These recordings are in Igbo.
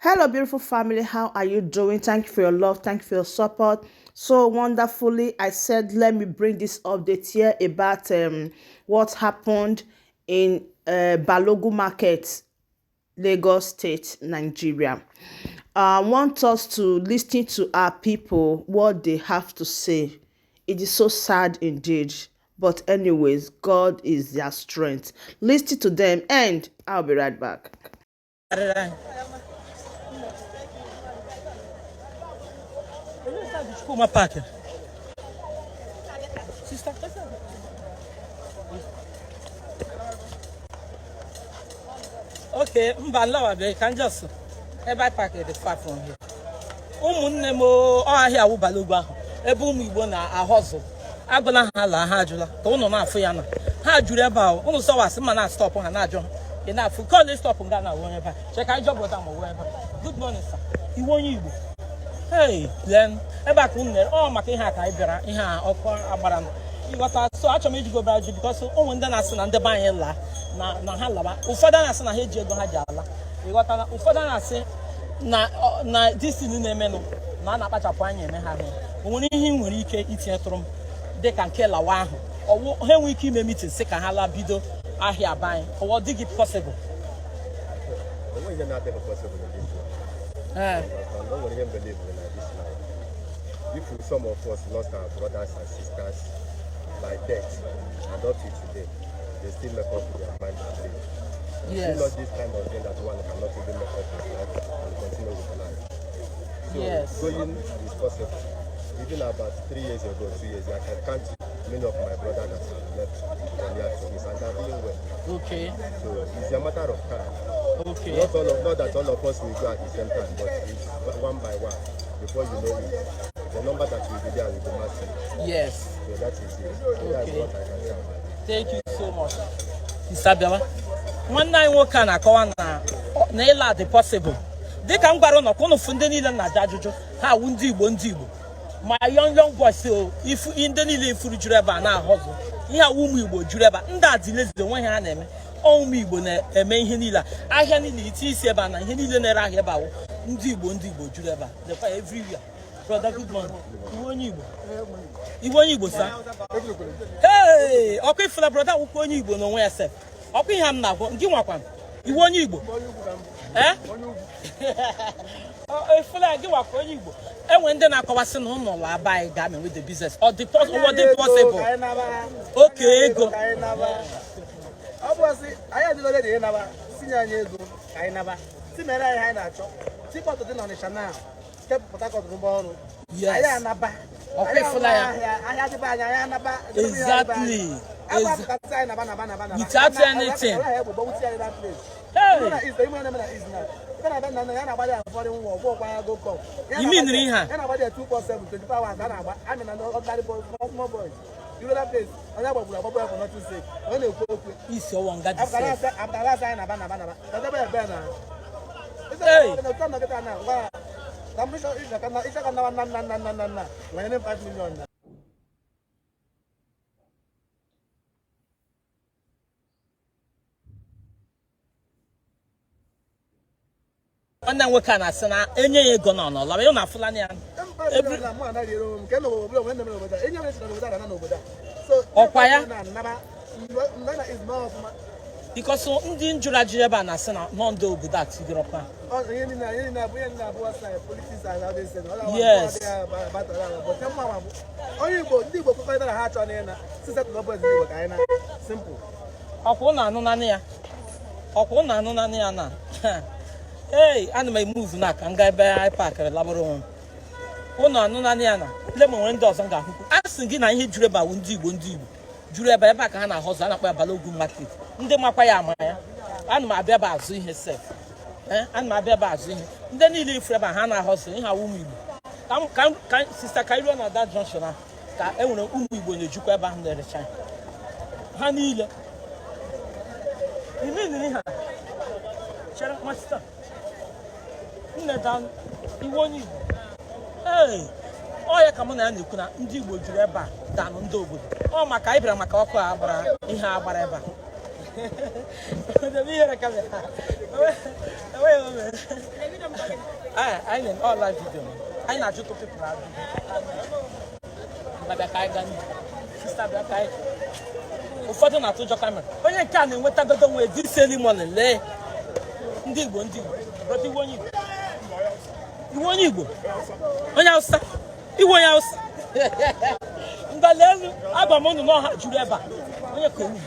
Hello, beautiful family. How are you doing? Thank you for your love. Thank you for your support. So wonderfully, I said, let me bring this update here about what happened in Balogu Market, Lagos State, Nigeria. I want us to listen to our people, what they have to say. It is so sad indeed. But anyways, God is their strength. Listen to them and I'll be right back. Uma paca. Okay, mbalawa be can just every packet is far from here. Ụmụnne m ọhịa awụ Balogu ahụ ebe ụmụ Igbo na-ahọzụ agbala ha la ha ajụla ka ụnụ na-afụ ya na ha jụrụ ebe ahụ ụnụ sọwasị ma na stop ha na-ajụ ị na-afụ kọle stop nga na onye ebe a cheka ịjọ brọda ma onwe ebe good morning sir iwu onye Igbo hey then ebe a ka ụnụ ọ maka ihe a ka anyị bịara ihe a ọkụ agbara ịghọta so achọrọ m iji go bịara jụ bikọs ụmụ ndị na-asị na ndị be anyị laa na ha lawa ụfọdụ na-asị na ha eji ego ha ji ala ịghọtala ụfọdụ na-asị na disini na-emenụ na a na-akpachapụ anya eme ha ahụ o nwere ihe ị nwere ike itinye tụrụ m dịka nke lawa ahụ ọwụ ha enwe ike ime mitin sị ka ha laa bido ahịa aba anyị ọwụ dị gị pọsịbụl if some of us lost our brothers and sisters by death and up to today, they still make up with their mind and live. Yes. It's not this kind of thing that one cannot even make up his life and continue with life. So yes. Going is possible. Even about 3 years ago, 2 years ago, I can count many of my brothers that have left from here to this and they're doing well. Okay. So it's a matter of time. Okay. Not that all of us will go at the same time, but it's one by one. Before you know it, the number that will be there will be massive. Yes. So that is it. Okay. That's what I can say. Thank you so much. Mr. Biawa. Nwanne anyị nwoke a na-akọwa na ịla dị possible. Dịka m gwara ụnọ ka ụnụ fụ ndị niile na-aja ajụjụ ha awụ ndị Igbo ma young boys ifu ndị niile ifuru juru ebe a na-ahọzụ ihe awụ ụmụ Igbo juru ebe a ndị adịlezi onwe ha na-eme ụmụ Igbo na-eme ihe niile ahịa niile iti isi ebe a na ihe niile na-ere ahịa ebe awụ ndị Igbo juru ebe a dịkwa everywhere. Brother, good morning. Iwu onye Igbo sa? Hey, ọkụ ifula brother akwụkwọ onye Igbo n'onwe ya sef. Ọkụ ihe m na-agwọ ndị nwakwa iwu onye Igbo. Ifula gị wakwa onye Igbo. Enwe ndị na-akọwasị na ụlọ ụlọ aba anyị ga-eme with the business. Ọ dị possible. Okay, ego. Ọ bụ asị anyị adịghị dị ịnaba sinye anyị ego ka anyị naba. Si mere anyị anyị na-achọ. Tikpọtụ dị n'Ọnịsha now. Exactly. Without anything. You mean Riha? It's your one got hey. Nwanne nwoke a na-asị na enye ya ego n'ọnụ ọla na Fulani ya ọkwa ya because ndị njụrụ ajụ ebe a na-asị na ndị obodo a tigoro ọkwa yes ọkwa ụnụ anụ naanị ya na hey, ana m move na ka m gaa ebe anyị pakịrị labụrụ onwe m ụnụ anụ naanị ya na le ma nwere ndị ọzọ m ga-ahụkwu a sị gị na ihe juru ebe awụ ndị Igbo juru ebe a ka ha na-ahọzụ a na-akpọ ya Balogu Market ndị makwa ya ama ya ana m abịa ebe azụ ihe sef ndị niile ifuru ebe a ha na-ahọzụ ihe awụ ụmụ Igbo ka sista ka iruo na that junction a ka e nwere ụmụ Igbo na-ejukwa ebe ahụ na-erecha ha niile imeniri ha chere masita nne dan iwu onye Igbo ee ọ ya ka mụ na ya na-ekwu na ndị Igbo juru ebe a danụ ndị obodo ọ maka anyị bịara maka ọkụ agbara ihe agbara ebe a I know all live video. I know two people are. But I can't. Sister, I can't. Ụfọdụ na-atụjọ kamera. Onye nke a na-enwetagodo nwe this ceremony lee. Ndị Igbo. Brọta Igbo onye Igbo. Iwe onye Igbo. Onye Hausa. Iwe onye Hausa. Ngalelu abamonu no ha juru eba. Onye ka owu.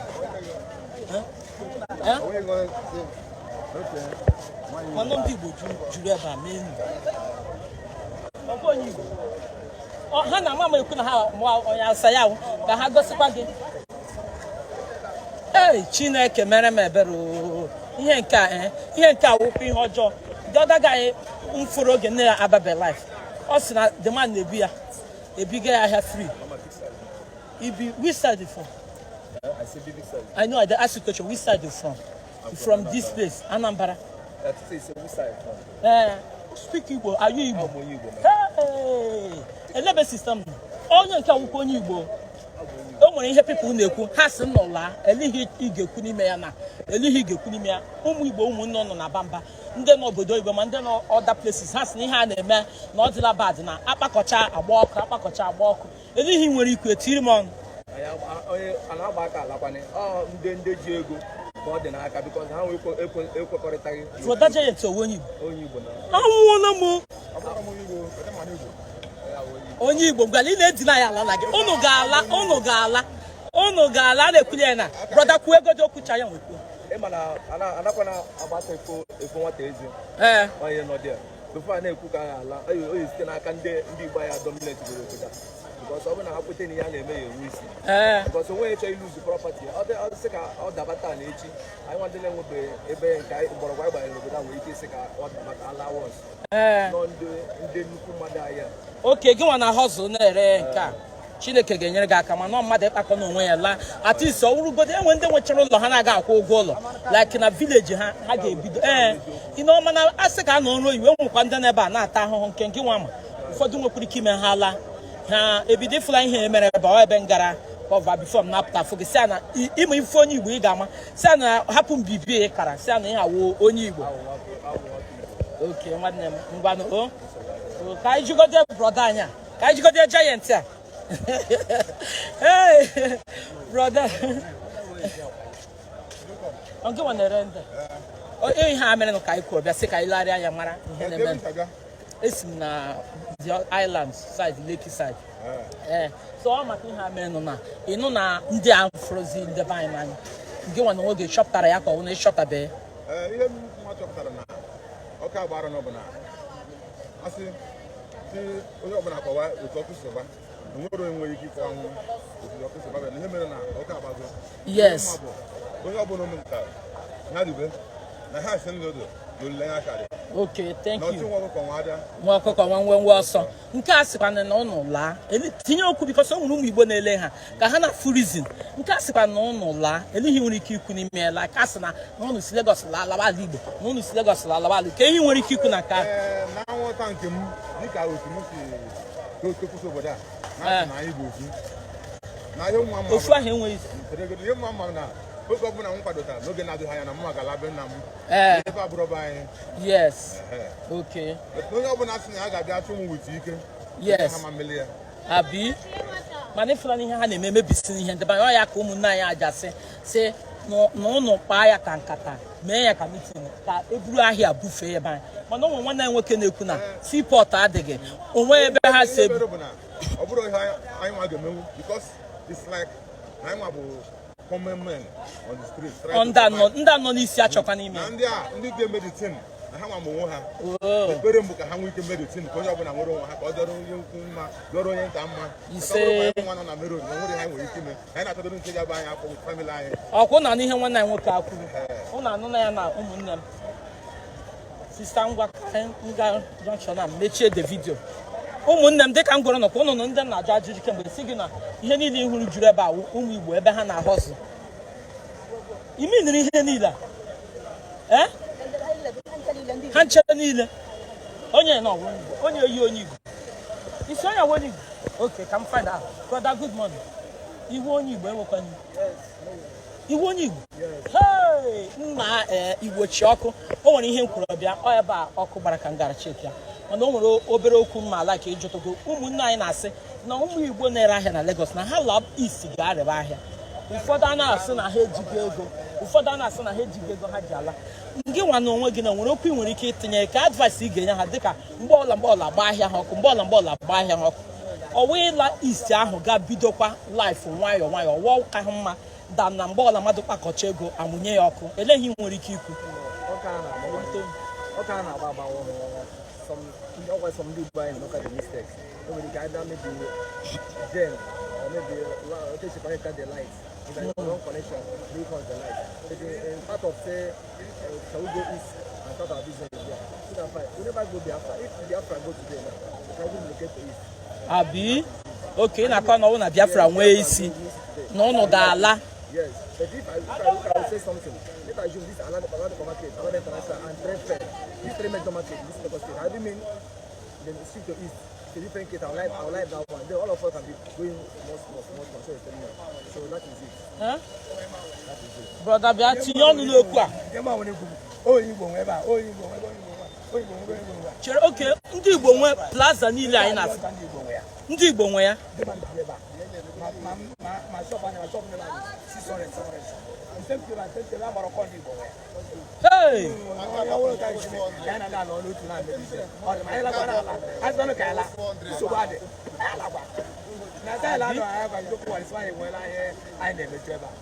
Mana ndị Igbo juru eba menu. Ọ bụ onye Igbo. Ha na mama ekwu na ha onye Hausa ya ka ha gosikwa gị. Chineke mere m ebere ihe nke a wụkwa ihe ọjọọ. The other guy mfuru oge na ababe life. Ọ sị na the man na-ebi ya. Ebiga ya ahịa free. Which side you from? I say big side. I know, I asked you question. Which side you from? From this place, Anambra. I say which side from? Speak Igbo. Are you Igbo? I'm Igbo. Hey, elebe system. Onye nke awụkwa onye Igbo. O nwere ihe people na-ekwu ha sị n'ụla elihi igekwu n'ime ya na elihi igekwu n'ime ya ụmụ Igbo ụmụnne nọ na bamba ndị n'obodo Igbo ma ndị nọ other places ha sị ihe a na-eme na ọ dịla bad na akpakọcha agba ọkụ elihi nwere ikwu etiri m ọnụ onye ana-agba aka alakwane ndị ji ego ka ọ dị n'aka because ha ekwekọrịtaghị Frodaje ya eto onye Igbo na anwụọla m onye Igbo gwala ị na-edina ya ala na gị unu ga-ala na-ekwuli ya na brọda kwuo ego dị okwucha ya nwekwu ịma na anakwana agbata efo nwata ezi onye nọ dị before a na-ekwu ka ha ala oyi site n'aka ndị Igbo ya dominant goro obodo because ọ bụ na ha kwete na ihe a na-eme ya ewu isi because onwe chọọ iluzu property ọ sị ka ọ dabata na echi anyị nwa ndị na-enwebe ebe nke mgbọrọgwụ anyị gbanyere obodo a nwere ike isi ka ọ dabata ala wọs nọ ndị nnukwu mmadụ ahịa oke gị nwa na hustle na-ere nke a Chineke ga-enyere gị aka ma nọ mmadụ ịkpakọ n'onwe ya laa at least ọ wụrụgodo enwe ndị nwechara ụlọ ha na-aga akwụ ụgwọ ụlọ like na village ha ga-ebido mana asị ka a nọ ọrụ oyiwe nwekwa ndị n'ebe a na-ata ahụhụ nke gị nwa ma ụfọdụ nwekwara ike ime ha laa ha ebido ịfụla ihe emere ebe ọ ebe ngara cover before m napụta afọ gị si na ịma ife onye Igbo ị ga-ama si na hapụ mbibi ịkara si na ihe awụ onye Igbo oke nwanne m ngwanụ ka anyị jigode brọda anyị a ka anyị jigode giant a hey brother onge wanere ndị ihe a mere ka anyị kwuo bịa sị ka anyị larịa anya mara ihe na-eme esi m na the island side Lekki side so ọ maka ihe a mere nọ na ịnụ na ndị a frozi ndị be anyị n'anya nke nwa na nwoge chọpụtara ya ka ọ na ịchọtabe ihe m chọpụtara na ọka agbara n'ọbụla asị onye ọbụla kọwa otu ọkụ soba nwere onwe ike ịkọ ọnwụ otu ọkụ soba bụ ihe mere na ọka agbago yes onye ọbụla ụmụnta ha ribe na ha si nlodo n'olileanya akarị okay thank you nwa ọkụkọ nwa ọsọ nke a sịkwana na ụnụ laa tinye okwu bikọs o nwere ụmụ Igbo na-ele ha ka ha na-afụ rizin nke a sịkwa na ụnụ laa elihi nwere ike ikwu n'ime ya like a sị na ụnụ si Lagos laa alawa ala Igbo na ụnụ si Lagos laa alawa ala ka ehi nwere ike ikwu na nke na nghọta nke m dịka otu m si tokwusi obodo a na anyị bụ ofu ahụ enweghị ihe mma mma na oge ọbụla m kwadotara n'oge na-adịghị anya na m magala be nna m ebe abụrọba anyị yes okay onye ọbụla sị na ya ga-abịa chụ m wute ike yes ha ma meli ya abi mana ịfụla n'ihe ha na-eme mebisi n'ihe ndị banye ọ ya ka ụmụnne anyị ajasị si na ụnụ kpaa ya ka nkata mee ya ka mitin ka eburu ahịa bufee ebe anyị mana ụmụ nwanne anyị nwoke na-ekwu na seaport adịghị onwe ebe ha si ebu ọ bụrụ ihe anyị nwa ga-emenwu because it's like na anyị nwa bụ common men on the street ndị anọ n'isi achọkwa n'ime na ndị ga-emeditin na ha nwa m onwe ha ekpere mbụ ka ha nwee ike meditin ka onye ọbụla nwere onwe ha ka ọ dọrọ onye ukwu mma dọrọ onye nta mma ise nwa nọ na meron na nwere ha nwere ike ime anyị na-achọdoro nke ga-aba anyị afọ famili anyị ọkwụ na n'ihe nwanne anyị nwoke akwuru ụnụ anụ na ya na ụmụnne m sista ngwa nga junction a mechie the video ụmụnne m dịka m gwara nọkwa ụnụ ndị na-ajụ ajụjụ kemgbe si gị na ihe niile ihuru juru ebe a ụmụ Igbo ebe ha na-ahọzụ imi niri ihe niile a ha nchere niile onye na onye oyi onye Igbo isi onye onye Igbo okay ka m find out brother good morning iwu onye Igbo enwekwana iwu onye Igbo hey nna Igbo'S ọkụ o nwere ihe nkwuru bịa ọ ebe a ọkụ gbara ka ngara cheki ya mana o nwere obere okwu mma ala ka ịjụtụgo ụmụnne anyị na-asị na ụmụ Igbo na-ere ahịa na Lagos na ha lab isi ga-arịba ahịa ụfọdụ a na-asị na ha ejigo ego ụfọdụ a na-asị na ha ejigo ego ha ji ala ngị nwa na onwe gị na nwere okwu ị nwere ike itinye ka advice ị ga-enye ha dịka mgbe ọla gba ahịa ha ọkụ mgbe ọla gba ahịa ha ọkụ ọwa ịla isi ahụ ga-bidokwa life nwayọọ nwayọọ wụọ ka ha mma da na mgbe ọla mmadụ kpakọcha ego amụnye ya ọkụ eleghị nwere ike ikwu some do buy and look at the mistakes. Nobody can either maybe gel or maybe okay, she connect the lights. If there's wrong connection, they cause the light. But in part of say, shall we go east and start our business there? So that's fine. We never go Biafra. If Biafra go today, we probably locate to east. Abi, okay, na kwa na una Biafra nwe isi. No no da ala. Yes, but if I say something, let I assume this another market, another international and trade fair. This trade major market, this Lagos state. I do mean the street to east. It's a different case. Our life that one. Then all of us can be going more. So that is it. Huh? That is it. Brother, bia tinye ọnụ n'okwu a. Chere okay, ndị Igbo nwe plaza niile anyị na-asị. Ndị Igbo nwe ya. My shop and my shop never 600. Hey!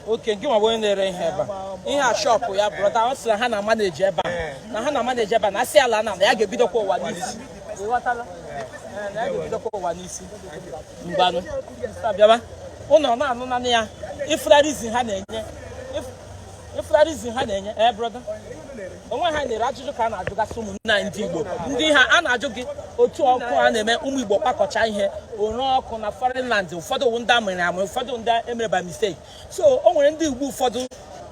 Okay, nke ma onye na-ere ihe ebe a. Ihe a shop ya brother, ọ sị na ha na manage ebe a. Na ha na manage ebe a na asị ala na ya ga-ebidokwa ụwa n'isi. Ịghọtala? Na ya ga-ebidokwa ụwa n'isi. Mgbanụ. Bịaba. Ụnọ na-anụ naanị ya. Ifrarizi ha na-enye. Ifrarizi ha na-enye. Brother. Onwe ha na-ere ajụjụ ka a na-ajụgasị ụmụnne anyị ndị Igbo. Ndị ha a na-ajụ gị otu ọkụ a na-eme ụmụ Igbo kpakọcha ihe ore ọkụ na foreign land ụfọdụ ndị amịrị amị ụfọdụ ndị emere by mistake. So o nwere ndị Igbo ụfọdụ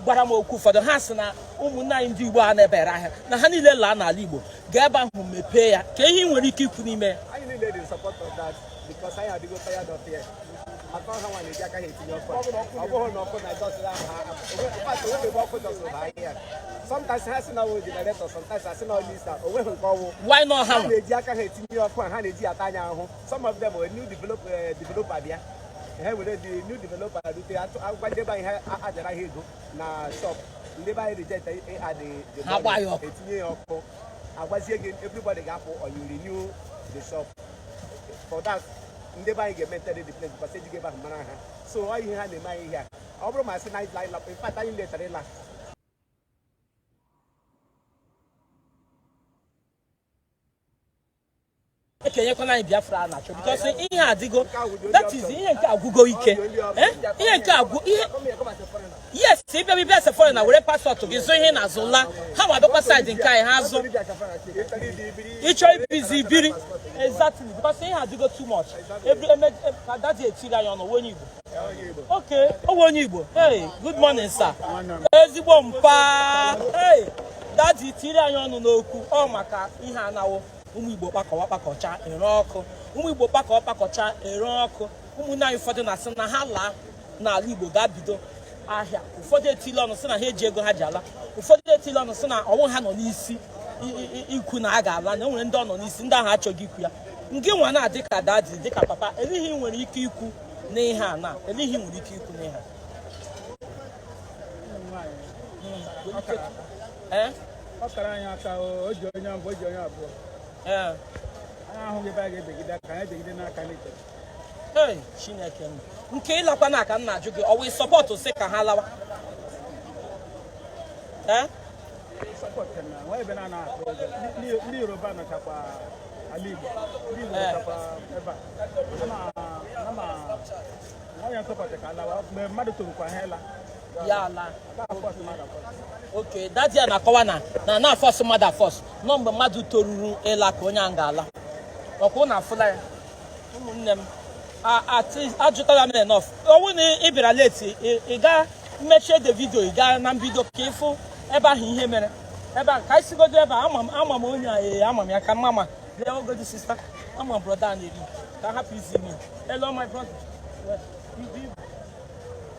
gwara m okwu ụfọdụ ha sị na ụmụnne anyị ndị Igbo a na-ebere ahịa na ha niile laa n'ala Igbo ga-ebe ahụ mepee ya ka ihe nwere ike ikwu n'ime ya. Anyị niile dị support of that because anyị adịgo tired of here. Akọ ha nwa na-eji aka ha etinye ọkụ ọ bụghị na ọkụ na-adọsịrị ahụ sometimes ha si na wo generator sometimes ha si na onye isi onweghị nke ọwụ Why not ha na-eji aka ha etinye ọkụ ha na-eji ata anya ahụ some of them are new developer bịa ha were the new developer rute agwa ndị be anyị ha ajara ha ego na shop ndị be anyị reject etinye ya ọkụ agwazie gị everybody ga-apụ or you renew the shop for that ndị be anyị ga-emetere the place because ejighị ebe ahụ mara ha so ọ ihe ha na-eme anyị ihe a ọ bụrụ ma sị na in fact anyị letara ịla ekenyekwana anyị Biafra na-achọ because ihe adịgo that is ihe nke agwụgo ike ihe nke agwụ ihe yes ịbịa bibia ese foreign na were passport gị zụ ihe na-azụ la ha ma bịakwa side nke anyị ha zụ ịchọ ibizi ibiri exactly because ihe adịgo too much ka dadi etiri anyị ọnụ onye Igbo okay owe onye Igbo hey good morning sir ezigbo mpa hey dadi tiri anyị ọnụ n'okwu ọ maka ihe anawo ụmụ Igbo kpakọcha ere ọkụ ụmụ Igbo kpakọcha ere ọkụ ụmụnne anyị ụfọdụ na-asị na ha laa n'ala Igbo ga-bido ahịa ụfọdụ etili ọnụ sị na ha eji ego ha ji ala ụfọdụ etili ọnụ sị na ọnwụ ha nọ n'isi ikwu na a ga-ala na enwere ndị ọ nọ n'isi ndị ahụ achọghị ikwu ya nke nwa na-adị ka dadi dị ka papa elihi nwere ike ikwu n'ihe a na elihi nwere ike ikwu n'ihe ọ kara anyị aka o ji onye mbụ o ji onye abụọ anyị ahụghị ebe a ga-ebegide aka anyị ebegide n'aka n'ike ee Chineke m nke ịlakwa n'aka m na-ajụ gị ọ wee sọpọtụ sị ka ha lawa sọpọtụ na nwa ebe na-atụ ego ndị Yoruba nọchakwa ala Igbo ndị Igbo nọchakwa ebe a ma onye sọpọtụ ka alawa mgbe mmadụ torukwa ha ịla ya ala okay dadi a na-akọwa na afọs mmadụ afọs nọ mgbe mmadụ toruru ịla ka onye ahụ ga-ala ọkwụ na afụla ya ụmụnne m ajụtara m enough ọnwụ na ị bịara leti ị ga mmechie the video ị gaa na mbido ka ịfụ ebe ahụ ihe mere ebe ahụ ka isigodo ebe a ama m onye a ama m ya ka mama bịa ogodi sista ama m broda na-eri ka hapụ izi ime hello my brother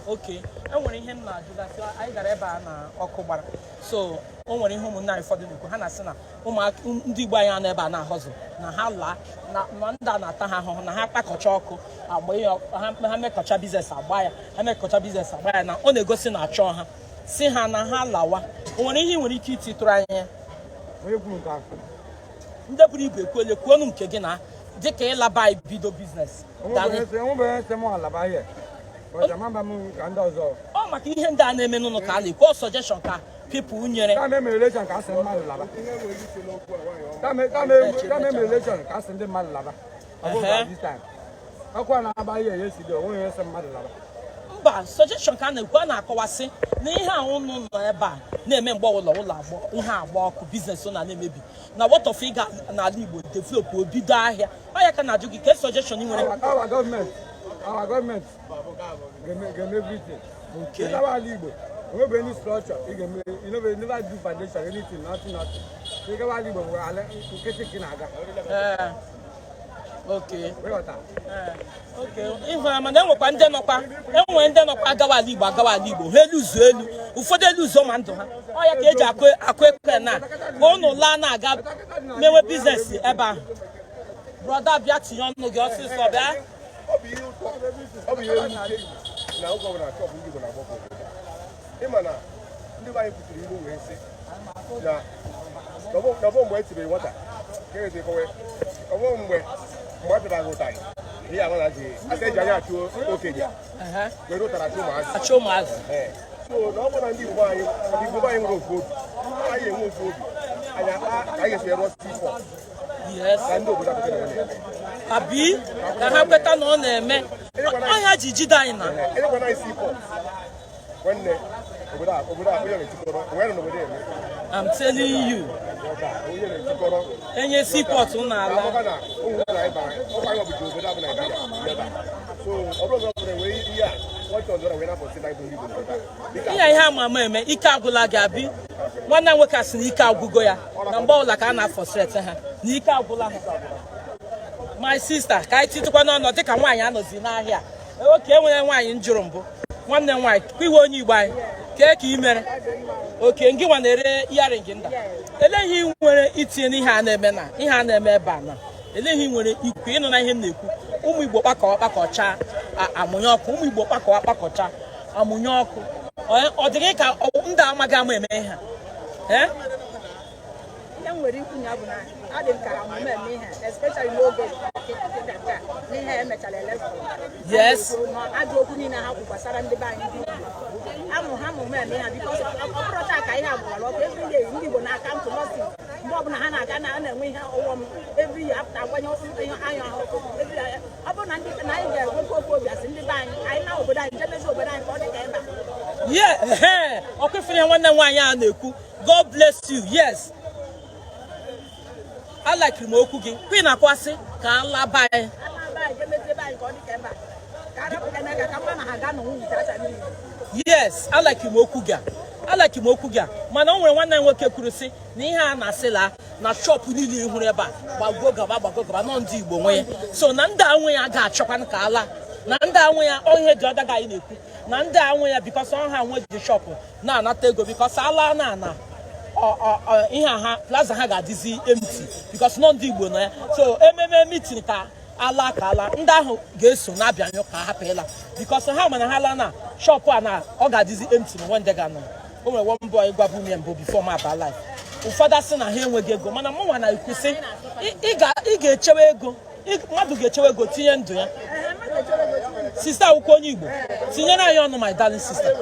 Okay, I want him now. I got a na Okubara. So, o nwere ihe ụmụnne anyị fọdụ n'ikwu ha na-asị na ndị Igbo anyị na ebe a na-ahọzụ na ha laa na ndị a na-ata ha ahụhụ na ha kpakọcha ọkụ agba ha mekọcha biznes agba ya ha mekọcha biznes agba ya na ọ na-egosi na achọ ha si ha na ha lawa o nwere ihe nwere ike ititụrụ anyị ndị buru ibu ekwele kwuonu nke gị na dịka ịlaba ibido biznes ọ maka ihe ndị a na-eme n'ụlọ ka a na-ekwu suggestion ka people nyere mba suggestion ka a na-ekwu a na-akọwasị na ihe a ụnụ nọ ebe a na-eme mgbe ụlọ agbọ ihe agba ọkụ biznes na-emebi na what of ịga n'ala Igbo develop obido ahịa ọ ya ka na-ajụ gị ka suggestion ị nwere our government can everything. Okay. We have any structure. You never do foundation, anything, nothing. Okay. Okay. If I'm an enwekwa ndị nọkwa agawa ala Igbo ha eluzu elu ụfọdụ eluzo ma ndụ ha ọ ya ka eji akụ ekwe na ka ụnụ laa na-aga mewe biznes ebe ahụ brọda bịa tinye ọnụ gị ọsịsọ bịa ọ bụ ihe na ụgwọ bụ na chọpụ ndị Igbo na-agbapụ ịma na ndị be anyị kwuturu ilu wee sị na ọbụ mgbe e tiri nwata ka ezi kowe ọbụ mgbe a pịara gị ụtarị ihe ama na ji aka eji anya achụ okenye were ụtara achụ ụmụazị so na ọ bụ na ndị Igbo anyị nwere ofu obi anyị enwe ofu obi anyị ga-esi rụọ sipọ ka ndị obodo abi ka ha kweta na ọ na-eme ọnya ji jide anyị na elekwana isi pọ nwanne obodo a onye na-etikọrọ onwe na obodo eme I'm telling you onye na-etikọrọ enye seaport n'ala maka na ụmụ na anyị bara ọkwa anyị ọbụji obodo abụ Naịjirịa so ọ bụrụ na enwe ihe a nwata ọzọrọ wee na-apọsị na Igbo ihe ama eme ike agwụla gị abi nwanne nwoke asị na ike agwụgo ya na mgbe ọbụla ka a na-afọstrete ha na ike agwụla ha my sister ka anyị titụkwa n'ọnụ dịka nwaanyị anọzi n'ahịa oke enwere nwaanyị njụrụ mbụ nwanne nwaanyị iwe onye Igbo anyị kee ka ị mere oke ngị nwa na-ere earring nda eleghị nwere itinye n'ihe a na-eme ebe a na eleghị nwere ikwu ịnụ na ihe m na-ekwu ụmụ Igbo kpakọcha amụnye ọkụ ụmụ Igbo kpakọcha amụnye ọkụ ọ dịghị ka ndị amaghị ama eme ha nwere ikwu ya bụ na adị m ka amụma eme ihe especially n'oge n'ihe emechara election yes ajọ okwu niile ha kwu gbasara ndị be anyị ha amụma eme ha bikos ọbụrọcha ka ihe agbụwara ọkụ everyday ndị Igbo na-aka ntụ nọsi mgbe ọbụla ha na-aga na-enwe ihe ọghọm everyday apụta agbanye anya ọkụ ọ bụrụ na anyị ga-enwekwa okwu obi asị ndị be anyị na obodo anyị jemezi obodo anyị ka ọ dị ka ebe a ọkwefere nwanne nwaanyị a na-ekwu God bless you yes I like m okwu gị queen akwasị ka alaba anyị yes I like m okwu gị mana o nwere nwanne nwoke kwuru sị na ihe a na-asịla na shop niile hụrụ ebe a gbago gaba nọ ndị Igbo nwe so na ndị anwe ya ga-achọkwa ka ala na ndị anwe ya ihe dị ọdaga anyị na-ekwu na ndị anwe ya bikos ọha nwe ji shop na-anata ego bikos ala na ihe ha plaza ha ga-adịzi empty because nọ ndị Igbo nọ ya so ememe meeting ka ala ndị ahụ ga-eso na-abịanyụ ka hapụ ịla because ha mana ha la na shop a na ọ ga-adịzi empty na wende ga nọ o nwere one boy gwabu m mbụ before m aba life ụfọdụ asị na ha enweghị ego mana mụ nwa na-ekwu sị ị ga-echewe ego mmadụ ga-echewe ego tinye ndụ ya sister akwụkwọ onye Igbo tinyere anyị ọnụ my darling sister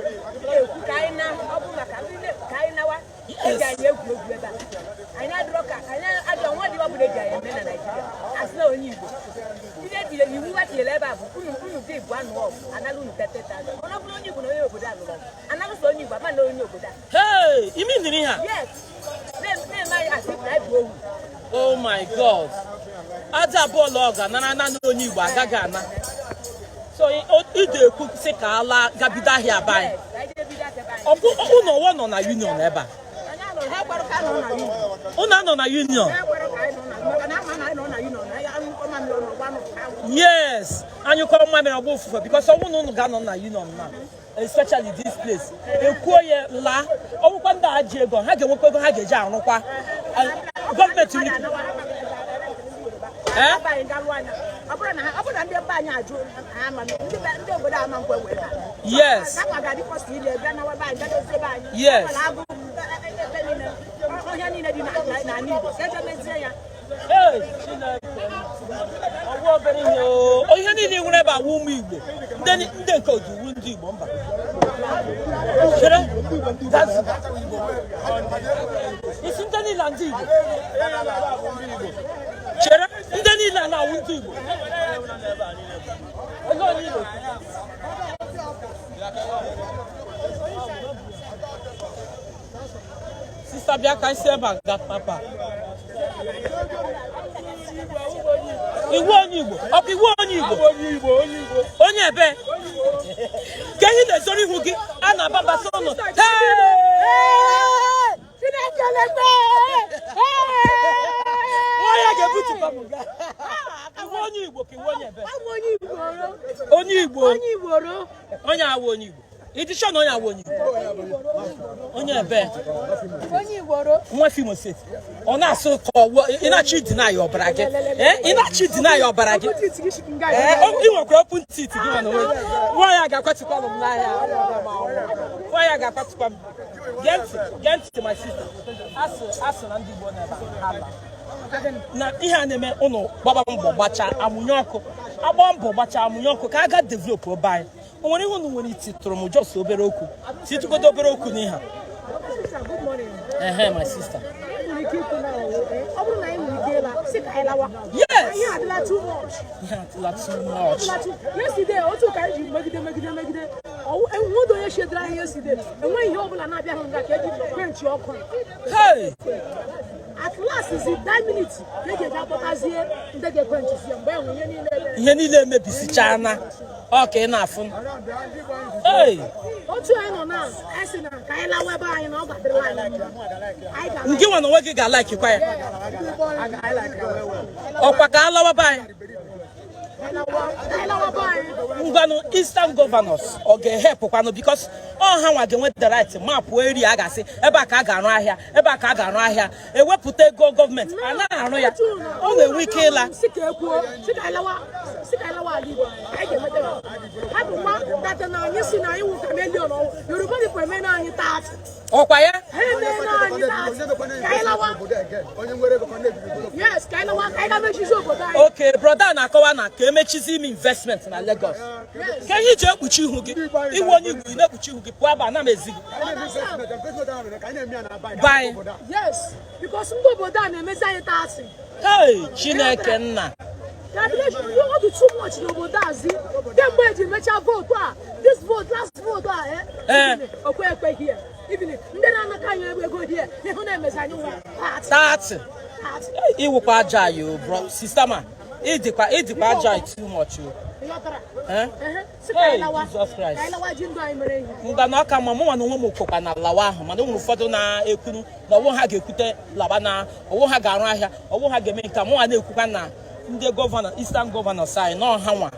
hey you mean the here yes oh my God aja bọọlụ ọga na onye Igbo agaghị ana so ide ekwu sị ka ala gabido ahịa aba anyị ọ bụ ụnọ nọ na union ebe a ụnọ nọ na union yes and you call my because someone no gun on union now, especially this place. A queer la, oh, one that Jago, Haggy, Haggy, government to yes. Yes. Hey, oh, you need to about whom then go to Windy Bomba. Isn't any landing? Chera, ndani la na Windy. Sister Biaka say back that papa. Iwo Igbo, up Iwo Igbo. Onye be. Can you sorry hugi ana baba sono. Hey! Why I get put pamuga? Onye Igbo ki wonye be. Onye Igbo. Onye awo onye Igbo. Iti shono onye awo onye Igbo. Onye be. Onye Igbo. Nwa fi mo set. Ona so ko ina chi deny your brage. Ina chi deny your brage. Iwo ko open tit gi wana we. Why I got kwati kwalo na ya. Why I got kwati kwam. Get to my sister. Aso na ndi Igbo na ba hala. Na ihe na-eme unu gbaba mbọ gbacha amunyoko agba mbọ gbacha amunyoko ka aga develop obai onwere ihe unu nwere iti tụrụ m just obere okwu titugodo obere okwu n'iha my sister yes too much yesterday otu ka ji megide enwodo ye shedra yesterday enwe ihe obula na abia hanga ka eji kwenchi ọkụ hey at last is it 9 minutes they get apotazie ndege kwenchi sie mgbe enwe ihe niile emebisichana okay na afun hey otu anyị nọ na esi na ka anyị lawa ebe anyị na ọ gadịrị anyị nke nwa na nwe gị ga like kwa ya ọkwa ka alawa ba anyị ngwanu Eastern governors ọ ga-help kwanu because all ha nwa ga-enwe the right map area a ga-asị ebe a ka a ga-arụ ahịa ebe a ka a ga-arụ ahịa ewepụta ego gọọmenti a na-arụ ya ọ na-enwe ike ịla ọkwa ya okay brother na-akọwa na ka emechizi ime investment na Lagos ka ihe ji ekpuchi ihu gị iwe onye Igbo na-ekpuchi ihu gị pụọ ebe a na mezi gị yes because ndị obodo a na-emezi anyị taasị hey Chineke nna what do too much n'obodo azi kemgbe eji mecha vote a this vote last vote a okwe here even ndị na-anaka anyị ego here ihu na-emezi anyị nwa taatị iwukwa aja yo bro sister ma idikwa aja too much yo Jesus Christ ngwa na ọka ma mụnwa na onwe m okokwa na lawa ahụ mana ụmụ ụfọdụ na-ekwuru na ọwụ ha ga-ekwute lawa na ọwụ ha ga-arụ ahịa ọwụ ha ga-eme nke mụnwa na-ekwukwa na ndị gọvanọ Eastern governors anyị na ọha nwa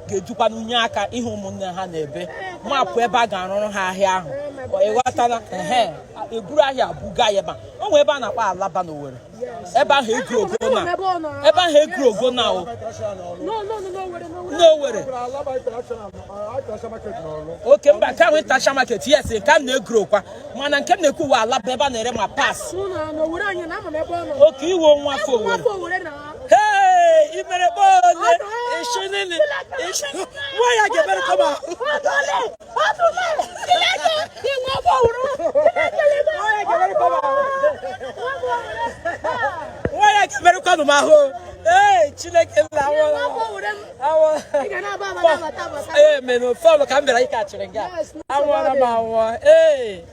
ga-ejukwa n'unye aka ihe ụmụnne ha na-ebe mapụ ebe a ga-arụrụ ha ahịa ahụ ịghọtala eburu ahịa buga ya ebe o nwere ebe a na-akpọ Alaba na Owerri ebe ahụ egwu ogo na o n'Owerri oke mba nke ahụ international market yes nke m na-egro kwa mana nke m na-ekwu uwe Alaba ebe a na-ere ma pass oke iwe nwa afọ Owerri hey imere bole ishinini why get better come out why get better come out hey Chineke la awo eh me no follow camera ika chirenga awara mawo eh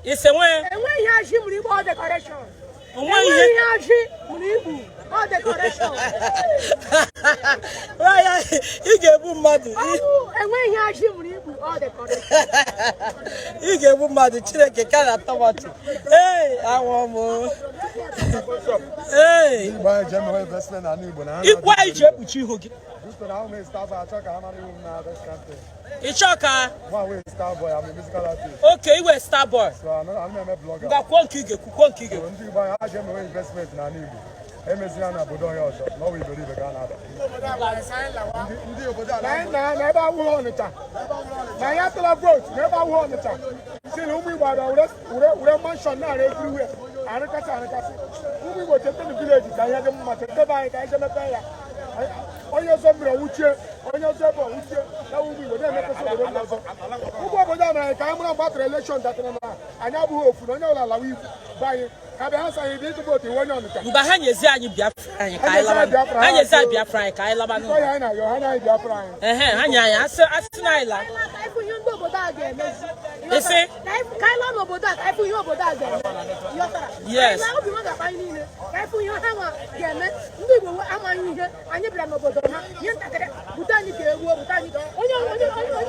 isenwe decoration all decoration. Why you get mad? And when you achieve all decoration. You get mad, Chile, can't. Hey, I want more. Hey. Why German investment and Igbo na? Why you ekpuchi ihu gị? Because now me star boy, I talk I'm not even now this country. Ịchọka. One way star boy, I'm a musical artist. Okay, you were star boy. So I'm a blogger. Ngakwo nkige, kwukwo nkige. Ndị Igbo ha German investment na Igbo. Emezina na obodo ya ọzọ, na ọ wụ iberibe ka a na-ada. Ndị obodo a na ebe awụghị Ọnịcha na ya tụla vote na ebe awụghị Ọnịcha si na ụmụ Igbo ada were mansion na-ara everywhere arịkasị ụmụ Igbo cheta na village ka ihe dị mma cheta ebe anyị ka anyị jemepe ya onye ọzọ mmiri ọwụchie onye ọzọ ebe ọwụchie na ụmụ Igbo na-emepesi obodo ndị ọzọ ụmụ obodo a mere ka anyị mụrụ mgbe atụrụ elekshọn datara na anyị abụghị ofu na onye ọbụla lawa iwu be anyị ka bịa ha sa anyị dị ịtụ votu iwe onye Ọnịcha mgbe ha nyezi anyị Biafra anyị ka anyị laba ha nyezi anyị Biafra anyị ka anyị laba n'ụlọ anyị na-ayọ ha na-anyị Biafra anyị ha nye anyị asị na anyị la isi ka anyị laa n'obodo a ka anyị fụ ihe obodo a ga-eme yes obi nwa ga-akpa anyị niile ka anyị fụ ihe ha nwa ga-eme ndị Igbo amaghị ihe anyị bịara n'obodo ha ihe ntakịrị bute anyị ka egwuo bute anyị onye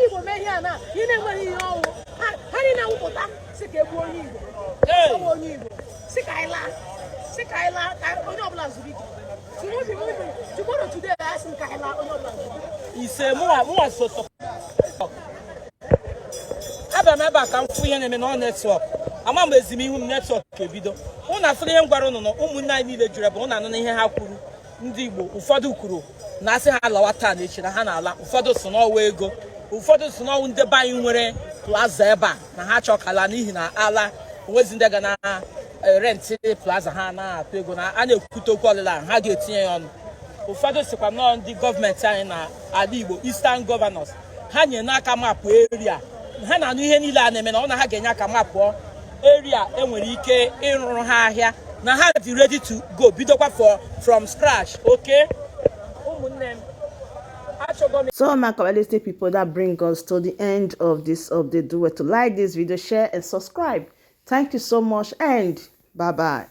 Igbo mee ihe a na ihe na-enweghị ihe ọnwụ ha niile nwụpụta si ka egbuo onye Igbo onye Igbo si ka anyị laa ka onye ọbụla zuru ike tomorrow today asị m ka anyị laa onye ọbụla zuru ike ise mụwa soso ebe m ebe a ka m fụ ihe na-eme na netwọk ama m ezimihu m netwọk ebido ụnụ afụrụ ihe m gwara ụnụ na ụmụnne anyị niile jụrụ ebe ụnụ anụ na ihe ha kwuru ndị Igbo ụfọdụ kwuru na asị ha lawa taa na echi na ha na-ala ụfọdụ so n'ọwa ego ụfọdụ so n'ọnwụ ndị be anyị nwere plaza ebe a na ha chọkala n'ihi na ala onwezi ndị ga na rentị plaza ha na-atụ ego na a na-ekwute okwu ọlịla ha ga-etinye ya ọnụ ụfọdụ sikwa nọọ ndị gọọmenti anyị na ala Igbo Eastern Governors ha nye n'aka mapụ eria ha na-anụ ihe niile a na-eme na ọ na ha ga-enye aka mapụọ eria enwere ike ịrụrụ ha ahịa na ha dị ready to go bidokwa from scratch okay ụmụnne m achọgo m. So my community people, that bring us to the end of this update. Do it to like this video, share and subscribe. Thank you so much and bye bye.